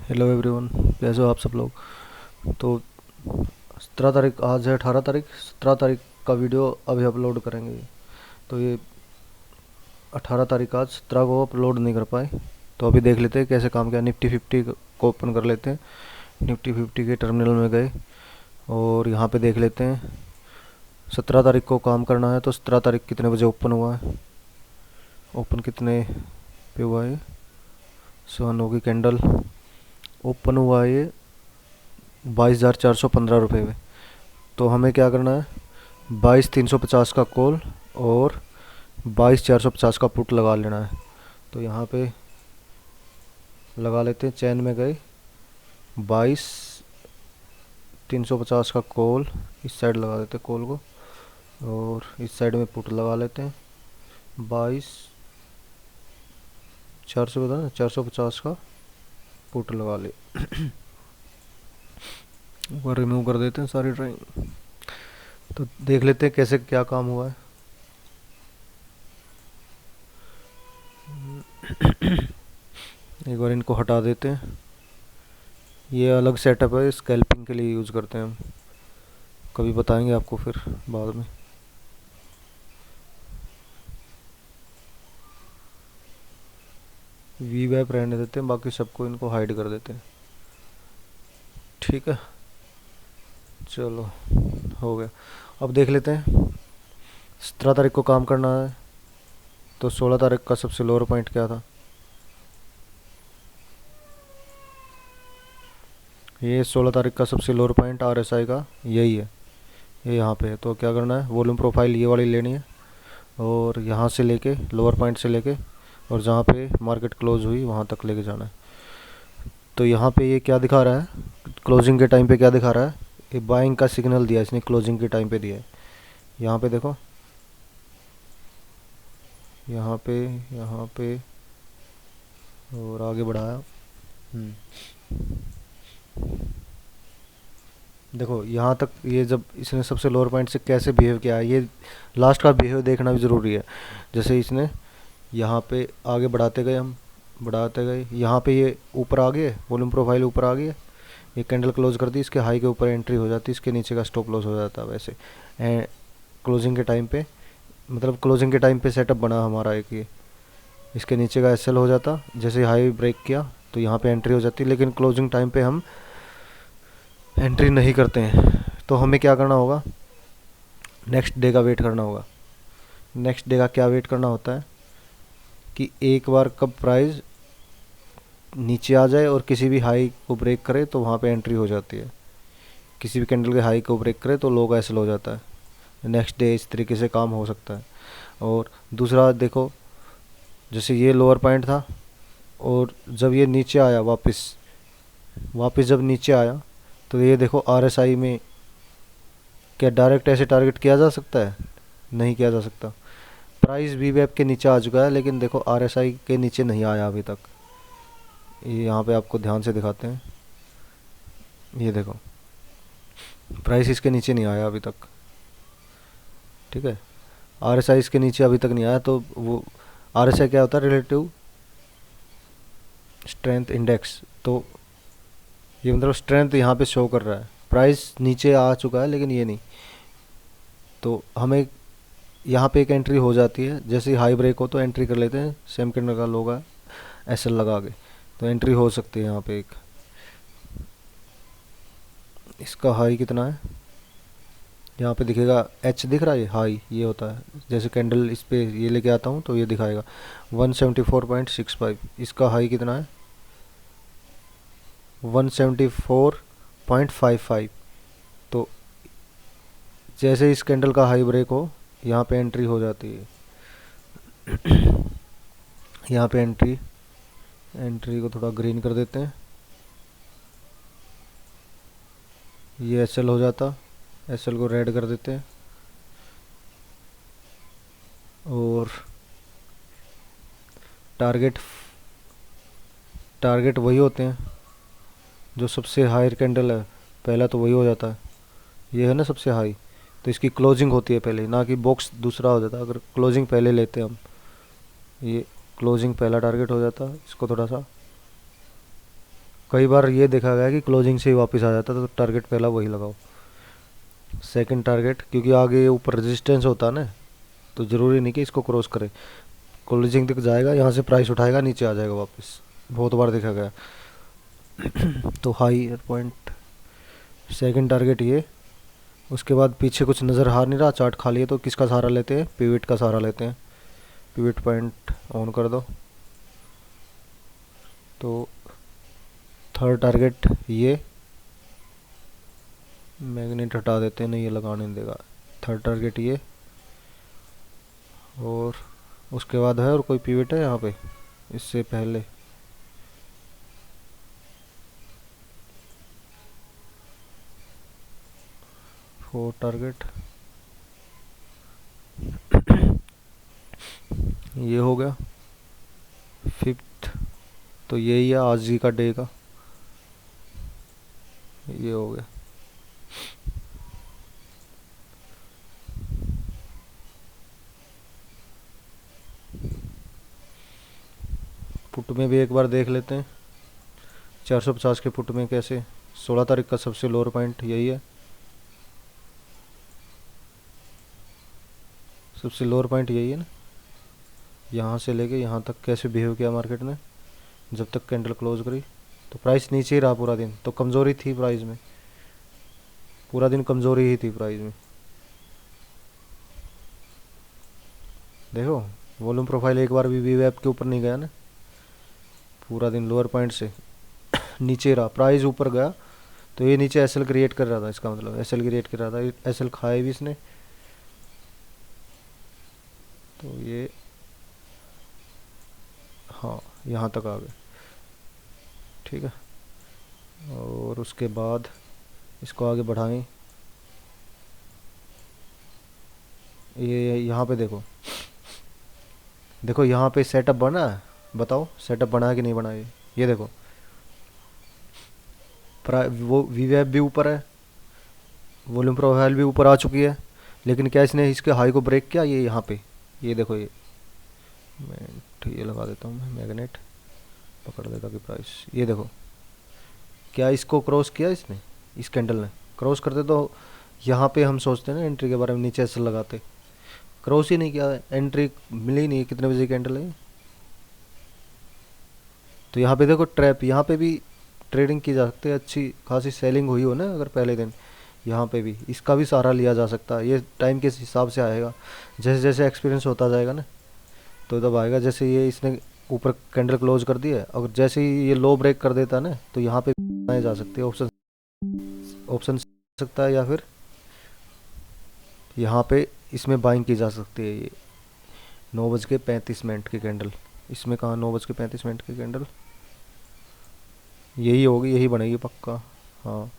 Hello everyone, कैसे हो आप सब लोग। तो 17 तारीख आज है, 18 तारीख, 17 तारीख का वीडियो अभी अपलोड करेंगे। तो ये 18 तारीख आज 17 को अपलोड नहीं कर पाए। तो अभी देख लेते हैं कैसे काम किया। निफ्टी 50 को ओपन कर लेते हैं। निफ्टी 50 के टर्मिनल में गए और यहाँ पे देख लेते हैं 17 तारीख को काम करना है। तो 17 तारीख कितने बजे ओपन हुआ है, ओपन कितने पे हुआ है। सन होगी कैंडल, ओपन हुआ है ये 22,415 रुपये में। तो हमें क्या करना है, 22,350 का कॉल और 22,450 का पुट लगा लेना है। तो यहाँ पे लगा लेते हैं, चैन में गए, 22,350 का कॉल इस साइड लगा देते हैं कॉल को, और इस साइड में पुट लगा लेते हैं 22,400 बता ना, 450 का पुट लगा ले। ऊपर रिमूव कर देते हैं सारी ड्राइंग। तो देख लेते हैं कैसे क्या काम हुआ है। एक बार इनको हटा देते हैं। ये अलग सेटअप है, स्कैल्पिंग के लिए यूज़ करते हैं हम, कभी बताएंगे आपको फिर बाद में। वी वैप रहने देते हैं, बाकी सबको इनको हाइड कर देते हैं। ठीक है, चलो हो गया। अब देख लेते हैं 17 तारीख को काम करना है। तो 16 तारीख का सबसे लोअर पॉइंट क्या था, ये 16 तारीख का सबसे लोअर पॉइंट RSI का यही है, ये यहाँ पे है। तो क्या करना है, वॉल्यूम प्रोफाइल ये वाली लेनी है और यहाँ से लेके लोअर पॉइंट से लेके और जहाँ पे मार्केट क्लोज हुई वहाँ तक लेके जाना है। तो यहाँ पे ये क्या दिखा रहा है, क्लोजिंग के टाइम पे क्या दिखा रहा है, ये बाइंग का सिग्नल दिया इसने, क्लोजिंग के टाइम पे दिया है। यहाँ पे देखो, यहाँ पे, यहाँ पे और आगे बढ़ाया। देखो यहाँ तक, ये जब इसने सबसे लोअर पॉइंट से कैसे बिहेव किया है, ये लास्ट का बिहेव देखना भी ज़रूरी है। जैसे इसने यहाँ पे आगे बढ़ाते गए, हम बढ़ाते गए, यहाँ पे ये ऊपर आ गए, वॉल्यूम प्रोफाइल ऊपर आ गई, ये कैंडल क्लोज कर दी, इसके हाई के ऊपर एंट्री हो जाती, इसके नीचे का स्टॉप लॉस हो जाता वैसे। क्लोजिंग के टाइम पे, मतलब क्लोजिंग के टाइम पे सेटअप बना हमारा एक ये, इसके नीचे का SL हो जाता, जैसे हाई ब्रेक किया तो यहाँ पे एंट्री हो जाती, लेकिन क्लोजिंग टाइम पे हम एंट्री नहीं करते हैं। तो हमें क्या करना होगा, नेक्स्ट डे का वेट करना होगा। नेक्स्ट डे का क्या वेट करना होता है कि एक बार कब प्राइस नीचे आ जाए और किसी भी हाई को ब्रेक करे तो वहाँ पे एंट्री हो जाती है। किसी भी कैंडल के हाई को ब्रेक करे तो लो का SL हो जाता है। नेक्स्ट डे इस तरीके से काम हो सकता है। और दूसरा देखो, जैसे ये लोअर पॉइंट था और जब ये नीचे आया वापस, जब नीचे आया तो ये देखो RSI में क्या डायरेक्ट ऐसे टारगेट किया जा सकता है, नहीं किया जा सकता। प्राइस वी वेब के नीचे आ चुका है, लेकिन देखो RSI के नीचे नहीं आया अभी तक। ये यहाँ पे आपको ध्यान से दिखाते हैं, ये देखो प्राइस इसके नीचे नहीं आया अभी तक। ठीक है, RSI इसके नीचे अभी तक नहीं आया। तो वो RSI क्या होता है, रिलेटिव स्ट्रेंथ इंडेक्स। तो ये मतलब स्ट्रेंथ यहाँ पे शो कर रहा है, प्राइस नीचे आ चुका है लेकिन ये नहीं। तो हमें यहाँ पे एक एंट्री हो जाती है, जैसे ही हाई ब्रेक हो तो एंट्री कर लेते हैं, सेम कैंडल का लोगा SL लगा के, तो एंट्री हो सकती है यहाँ पे एक। इसका हाई कितना है, यहाँ पे दिखेगा H दिख रहा है, ये हाई ये होता है। जैसे कैंडल इस पे ये लेके आता हूँ तो ये दिखाएगा 174.65। इसका हाई कितना है, 174.55। तो जैसे इस कैंडल का हाई ब्रेक हो यहाँ पे एंट्री हो जाती है। यहाँ पे एंट्री, एंट्री को थोड़ा ग्रीन कर देते हैं, ये SL हो जाता, SL को रेड कर देते हैं। और टारगेट, टारगेट वही होते हैं जो सबसे हायर कैंडल है, पहला तो वही हो जाता है, ये है ना सबसे हाई। तो इसकी क्लोजिंग होती है पहले, ना कि बॉक्स दूसरा हो जाता। अगर क्लोजिंग पहले लेते हैं हम, ये क्लोजिंग पहला टारगेट हो जाता, इसको थोड़ा सा कई बार ये देखा गया कि क्लोजिंग से ही वापस आ जाता, तो टारगेट पहला वही लगाओ, सेकंड टारगेट, क्योंकि आगे ऊपर रेजिस्टेंस होता है ना, तो ज़रूरी नहीं कि इसको क्रॉस करे, क्लोजिंग तक जाएगा, यहाँ से प्राइस उठाएगा, नीचे आ जाएगा वापस, बहुत बार देखा गया। तो हाई पॉइंट, सेकंड टारगेट ये। उसके बाद पीछे कुछ नज़र आ नहीं रहा, चार्ट खाली है, तो किसका सहारा लेते हैं, पिवट का सहारा लेते हैं। पिवट पॉइंट ऑन कर दो। तो थर्ड टारगेट ये, मैग्नेट हटा देते हैं, नहीं ये लगाने नहीं देगा। थर्ड टारगेट ये, और उसके बाद है और कोई पिवट है यहाँ पे इससे पहले, फोर्थ टारगेट ये हो गया। फिफ्थ तो यही है आज ही का डे का, ये हो गया। पुट में भी एक बार देख लेते हैं 450 के पुट में कैसे। 16 तारीख का सबसे लोअर पॉइंट यही है, सबसे लोअर पॉइंट यही है ना, यहाँ से लेके यहाँ तक कैसे बिहेव किया मार्केट ने, जब तक कैंडल क्लोज करी तो प्राइस नीचे ही रहा पूरा दिन, तो कमज़ोरी थी प्राइस में, पूरा दिन कमज़ोरी ही थी प्राइस में। देखो वॉल्यूम प्रोफाइल एक बार भी वी वेब के ऊपर नहीं गया ना, पूरा दिन लोअर पॉइंट से नीचे रहा, प्राइस ऊपर गया तो ये नीचे एसएल क्रिएट कर रहा था, इसका मतलब एसएल क्रिएट कर रहा था, एसएल खाए भी इसने, तो ये हाँ यहाँ तक आ गए, ठीक है। और उसके बाद इसको आगे बढ़ाएं, ये यहाँ पे देखो, देखो यहाँ पे सेटअप बना है, बताओ सेटअप बना है कि नहीं बना है, ये देखो वो वी वेब भी ऊपर है, वॉल्यूम प्रोफाइल भी ऊपर आ चुकी है, लेकिन क्या इसने इसके हाई को ब्रेक किया, ये यहाँ पे, ये देखो ये लगा देता हूँ मैं मैग्नेट, पकड़ देता कि प्राइस, ये देखो क्या इसको क्रॉस किया इसने, इस कैंडल ने क्रॉस करते तो यहाँ पे हम सोचते हैं ना एंट्री के बारे में, नीचे ऐसे लगाते, क्रॉस ही नहीं किया, एंट्री मिली नहीं, कितने बजे कैंडल है, तो यहाँ पे देखो ट्रैप, यहाँ पे भी ट्रेडिंग की जा सकती है, अच्छी खासी सेलिंग हुई हो ना अगर पहले दिन, यहाँ पे भी इसका भी सहारा लिया जा सकता है, ये टाइम के हिसाब से आएगा, जैसे जैसे एक्सपीरियंस होता जाएगा ना, तो तब आएगा। जैसे ये इसने ऊपर कैंडल क्लोज कर दिया है, अगर जैसे ही ये लो ब्रेक कर देता है ना, तो यहाँ पे बनाए जा सकते हैं ऑप्शन, ऑप्शन सकता है, या फिर यहाँ पे इसमें बाइंग की जा सकती है। ये 9:35 की कैंडल, इसमें कहाँ 9:35 की कैंडल, यही होगी, यही बनेगी पक्का, हाँ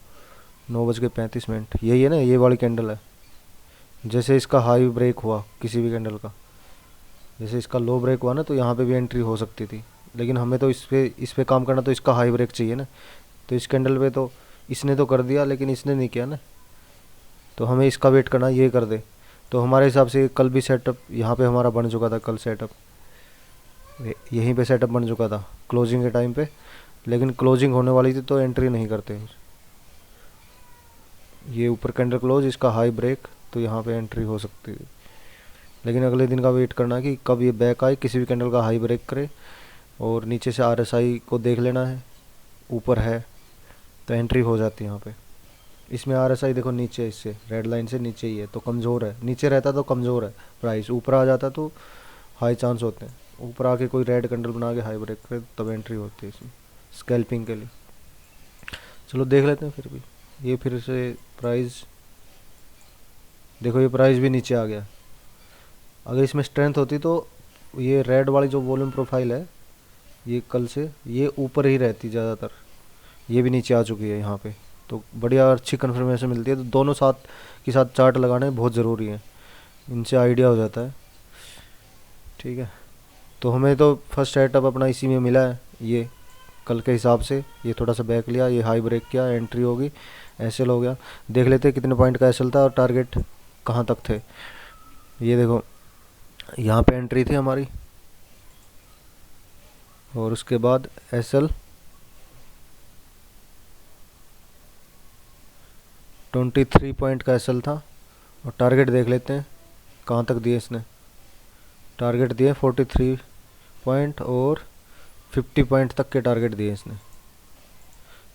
9:35 यही है ना, ये वाली कैंडल है। जैसे इसका हाई ब्रेक हुआ किसी भी कैंडल का, जैसे इसका लो ब्रेक हुआ ना, तो यहाँ पे भी एंट्री हो सकती थी, लेकिन हमें तो इस पे काम करना, तो इसका हाई ब्रेक चाहिए ना, तो इस कैंडल पे तो इसने तो कर दिया, लेकिन इसने नहीं किया ना, तो हमें इसका वेट करना, ये कर दे, तो हमारे हिसाब से कल भी सेटअप यहाँ पे हमारा बन चुका था, कल सेटअप यहीं पे सेटअप बन चुका था क्लोजिंग के टाइम पे, लेकिन क्लोजिंग होने वाली थी तो एंट्री नहीं करते, ये ऊपर कैंडल क्लोज, इसका हाई ब्रेक, तो यहाँ पे एंट्री हो सकती है, लेकिन अगले दिन का वेट करना कि कब ये बैक आए, किसी भी कैंडल का हाई ब्रेक करे, और नीचे से आरएसआई को देख लेना है, ऊपर है तो एंट्री हो जाती है यहाँ पे। इसमें आरएसआई देखो नीचे, इससे रेड लाइन से नीचे ही है, तो कमज़ोर है, नीचे रहता तो कमज़ोर है प्राइस, ऊपर आ जाता तो हाई चांस होते हैं, ऊपर आके कोई रेड कैंडल बना के हाई ब्रेक करे तब एंट्री होती है इसमें स्कैल्पिंग के लिए। चलो देख लेते हैं फिर भी, ये फिर से प्राइस देखो, ये प्राइस भी नीचे आ गया, अगर इसमें स्ट्रेंथ होती तो ये रेड वाली जो वॉल्यूम प्रोफाइल है, ये कल से ये ऊपर ही रहती ज़्यादातर, ये भी नीचे आ चुकी है यहाँ पे, तो बढ़िया अच्छी कन्फर्मेशन मिलती है, तो दोनों साथ के साथ चार्ट लगाने बहुत ज़रूरी है, इनसे आइडिया हो जाता है, ठीक है। तो हमें तो फर्स्ट सेटअप अपना इसी में मिला है, ये कल के हिसाब से, ये थोड़ा सा बैक लिया, ये हाई ब्रेक किया, एंट्री होगी, एसएल हो गया, देख लेते हैं कितने पॉइंट का एसएल था और टारगेट कहाँ तक थे। ये देखो यहाँ पे एंट्री थी हमारी, और उसके बाद एसएल 23 पॉइंट का एसएल था। और टारगेट देख लेते हैं कहाँ तक दिए इसने। टारगेट दिए 43 पॉइंट और 50 पॉइंट तक के टारगेट दिए इसने,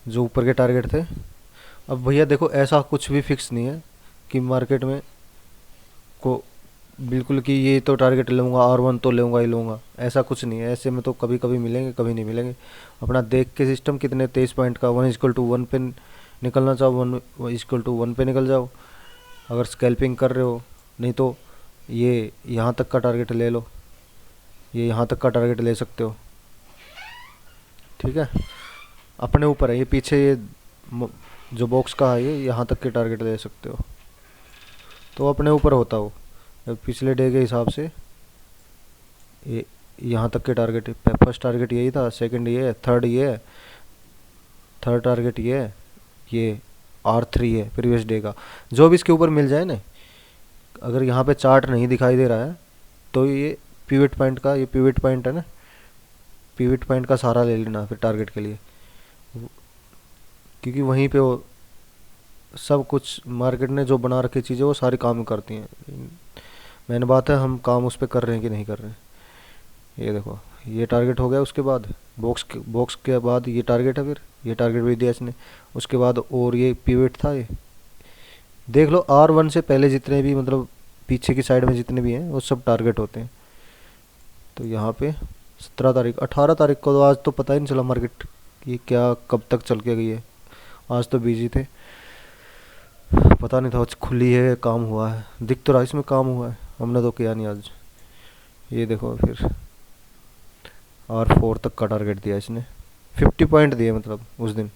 जो ऊपर के टारगेट थे। अब भैया देखो, ऐसा कुछ भी फिक्स नहीं है कि मार्केट में को बिल्कुल कि ये तो टारगेट लूँगा, R1 तो लूँगा ही लूँगा, ऐसा कुछ नहीं है। ऐसे में तो कभी कभी मिलेंगे, कभी नहीं मिलेंगे। अपना देख के सिस्टम कितने 23 पॉइंट का 1:1 पे निकलना चाहो 1:1 पे निकल जाओ अगर स्कैल्पिंग कर रहे हो। नहीं तो ये यहाँ तक का टारगेट ले लो, ये यहाँ तक का टारगेट ले सकते हो। ठीक है, अपने ऊपर है। ये पीछे ये जो बॉक्स का है, ये यहाँ तक के टारगेट ले सकते हो, तो अपने ऊपर होता हो। पिछले डे के हिसाब से ये यहाँ तक के टारगेट, फर्स्ट टारगेट यही था, सेकंड ये है, थर्ड ये है, थर्ड टारगेट ये है, ये R3 है प्रीवियस डे का। जो भी इसके ऊपर मिल जाए ना, अगर यहाँ पे चार्ट नहीं दिखाई दे रहा है तो ये पिवट पॉइंट का, ये पिवट पॉइंट है ना, पिवट पॉइंट का सहारा ले लेना फिर टारगेट के लिए, क्योंकि वहीं पे वो सब कुछ मार्केट ने जो बना रखी चीज़ें वो सारी काम करती हैं। मैंने बात है हम काम उस पर कर रहे हैं कि नहीं कर रहे हैं। ये देखो, ये टारगेट हो गया। उसके बाद बॉक्स के बाद ये टारगेट है, फिर ये टारगेट भी दिया इसने। उसके बाद और ये पिवट था। ये देख लो, R1 से पहले जितने भी मतलब पीछे की साइड में जितने भी हैं वो सब टारगेट होते हैं। तो यहाँ पे 17 तारीख 18 तारीख को, तो आज तो पता ही नहीं चला मार्केट ये क्या कब तक चल के गई है। आज तो बिजी थे, पता नहीं था आज खुली है, काम हुआ है। दिख तो रहा इसमें काम हुआ है, हमने तो किया नहीं आज। ये देखो, फिर R4 तक का टारगेट दिया इसने, 50 पॉइंट दिए मतलब उस दिन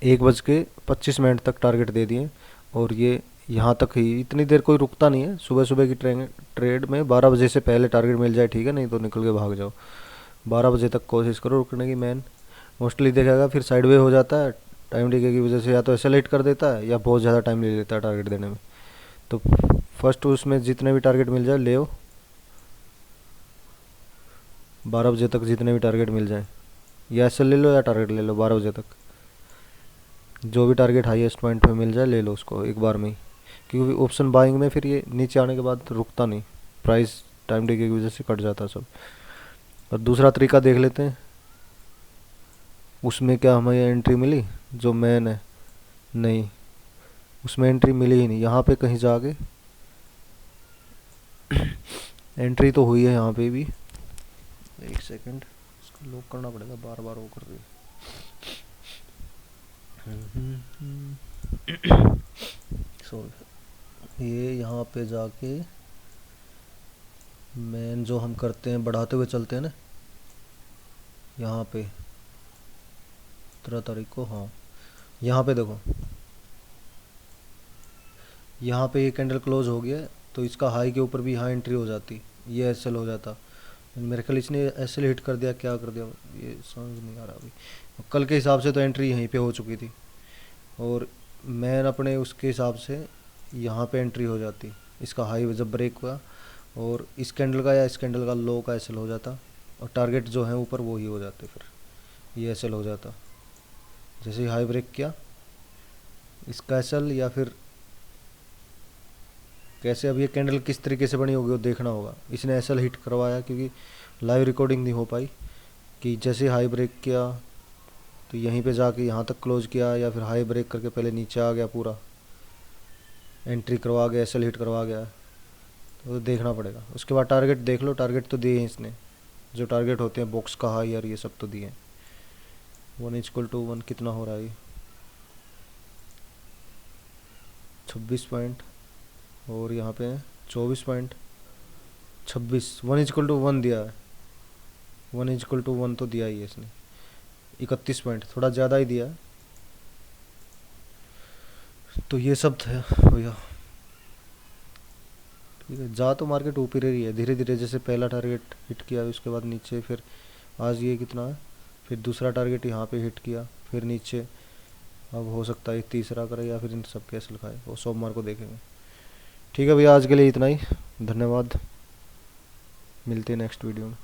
1:25 तक टारगेट दे दिए। और ये यहाँ तक ही, इतनी देर कोई रुकता नहीं है। सुबह सुबह की ट्रेड में 12 बजे से पहले टारगेट मिल जाए ठीक है, नहीं तो निकल के भाग जाओ। 12 बजे तक कोशिश करो रुकने की। मैन मोस्टली देखेगा फिर साइडवे हो जाता है टाइम डिके की वजह से, या तो एक्सेलरेट कर देता है या बहुत ज़्यादा टाइम ले लेता है टारगेट देने में। तो फर्स्ट उसमें जितने भी टारगेट मिल जाए ले आओ, 12 बजे तक जितने भी टारगेट मिल जाए, या एसएल ले लो या टारगेट ले लो 12 बजे तक। जो भी टारगेट हाईएस्ट पॉइंट पे मिल जाए ले लो उसको एक बार में ही, क्योंकि ऑप्शन बाइंग में फिर ये नीचे आने के बाद रुकता नहीं, प्राइस टाइम डिके की वजह से कट जाता सब। और दूसरा तरीका देख लेते हैं, उसमें क्या हमें एंट्री मिली जो मैन है? नहीं, उसमें एंट्री मिली ही नहीं। यहाँ पे कहीं जाके एंट्री तो हुई है यहाँ पे भी। एक सेकंड, इसको लॉक करना पड़ेगा, बार बार वो कर रही है। सॉरी, ये यहाँ पे जाके मैन जो हम करते हैं बढ़ाते हुए चलते हैं ना, यहाँ पे 13 तारीख को, हाँ यहाँ पे देखो, यहाँ पे ये कैंडल क्लोज हो गया है, तो इसका हाई के ऊपर भी यहाँ एंट्री हो जाती, ये एसएल हो जाता। मेरे ख्याल इसने एसएल हिट कर दिया, क्या कर दिया ये समझ नहीं आ रहा अभी। कल के हिसाब से तो एंट्री यहीं पे हो चुकी थी, और मैं अपने उसके हिसाब से यहाँ पे एंट्री हो जाती। इसका हाई जब ब्रेक हुआ और इस कैंडल का या इस कैंडल का लो का एसएल हो जाता, और टारगेट जो है ऊपर वो ही हो जाते, फिर ये एसएल हो जाता। जैसे ही हाई ब्रेक किया इसका एसएल, या फिर कैसे, अब ये कैंडल किस तरीके से बनी होगी वो देखना होगा। इसने एसएल हिट करवाया क्योंकि लाइव रिकॉर्डिंग नहीं हो पाई, कि जैसे हाई ब्रेक किया तो यहीं पे जाके यहाँ तक क्लोज किया, या फिर हाई ब्रेक करके पहले नीचे आ गया, पूरा एंट्री करवा गया, एसएल हिट करवा गया, तो देखना पड़ेगा। उसके बाद टारगेट देख लो, टारगेट तो दिए हैं इसने, जो टारगेट होते हैं बॉक्स का हाई और ये सब तो दिए हैं। 1:1 कितना हो रहा है ये? 26 पॉइंट, और यहाँ पे 24 पॉइंट 26। 1:1 दिया है, 1:1 तो दिया ही है इसने। 31 पॉइंट, थोड़ा ज़्यादा ही दिया है। तो ये सब था भैया, ठीक है। जा तो मार्केट ऊपर ही है धीरे धीरे, जैसे पहला टारगेट हिट किया उसके बाद नीचे, फिर आज ये कितना है, फिर दूसरा टारगेट यहाँ पे हिट किया, फिर नीचे। अब हो सकता है तीसरा करे या फिर इन सब कैसे लिखाए, वो सोमवार को देखेंगे। ठीक है भैया, आज के लिए इतना ही, धन्यवाद, मिलते हैं नेक्स्ट वीडियो में।